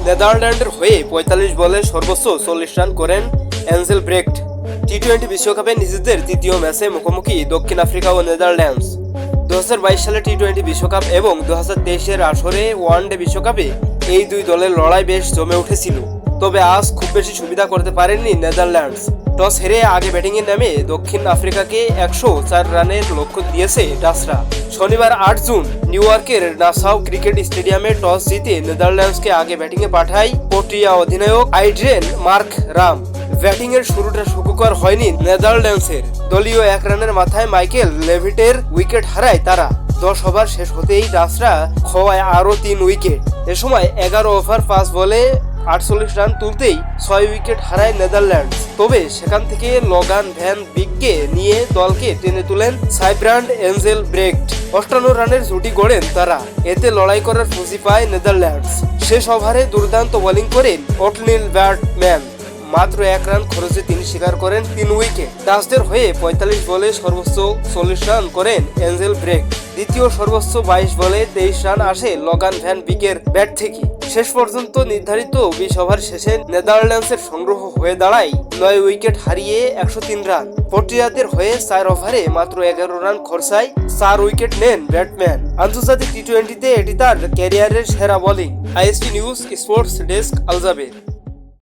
নেদারল্যান্ডের হয়ে ৪৫ বলে সর্বোচ্চ ৪০ রান করেন এঞ্জেল ব্রেক্ট। টি-20 বিশ্বকাপে নিজেদের তৃতীয় ম্যাচে মুখোমুখি দক্ষিণ আফ্রিকা ও নেদারল্যান্ডস। ২০২২ সালে টি-20 বিশ্বকাপ এবং ২০২৩-এর আসরে ওয়ানডে বিশ্বকাপে এই দুই দলের লড়াই বেশ জমে উঠেছিল। তবে আজ খুব বেশি সুবিধা করতে পারেননি নেদারল্যান্ডস। টস হেরে আগে ব্যাটিংয়ে নেমে দক্ষিণ আফ্রিকাকে ১০৪ রানের লক্ষ্য দিয়েছে ডাচরা। শনিবার ৮ জুন নিউ ইয়র্কের নাসাউ ক্রিকেট স্টেডিয়ামে টস জিতে নেদারল্যান্ডসকে আগে ব্যাটিংয়ে পাঠায় প্রোটিয়া অধিনায়ক আইড্রিয়েন মার্করাম। ব্যাটিংয়ের শুরুটা সুখকর হয়নি নেদারল্যান্ডসের। দলীয় ১ রানের মাথায় মাইকেল লেভিটের উইকেট হারায় তারা। ১০ ওভার শেষ হতেই ডাচরা খোয়ায় আরও ৩ উইকেট। এ সময় ১১ ওভার ৫ বলে ৪৮ রান তুলতেই ৬ উইকেট হারায় নেদারল্যান্ডস। তবে সেখান থেকে লগান ভ্যান বিককে নিয়ে দলকে টেনে তুলেন সাইব্রান্ড এঞ্জেল ব্রেক্ট। ৫৮ রানের জুটি গড়েন তারা। এতে লড়াই করার পুঁজি পায় নেদারল্যান্ডস। শেষ ওভারে দুর্দান্ত বোলিং করেন অটনিল ব্যাটম্যান। মাত্র ১ রান খরচে তিনি শিকার করেন ৩ উইকেট। ডাচদের হয়ে ৪৫ বলে সর্বোচ্চ ৪০ রান করেন এঞ্জেল ব্রেক্ট। দ্বিতীয় সর্বোচ্চ ২২ বলে ২৩ রান আসে লগান ভ্যান বিকের ব্যাট থেকে। শেষ পর্যন্ত নির্ধারিত ২০ ওভার শেষে নেদারল্যান্ডসের সংগ্রহ হয়ে দাঁড়ায় ৯ উইকেট হারিয়ে ১০৩ রান। প্রোটিয়াদের হয়ে ৪ ওভারে মাত্র ১১ রান খরচায় ৪ উইকেট নেন ব্যাটম্যান। আন্তর্জাতিক টি-20-তে এটি তার ক্যারিয়ারের সেরা bowling. IST news sports desk, Al Jaber.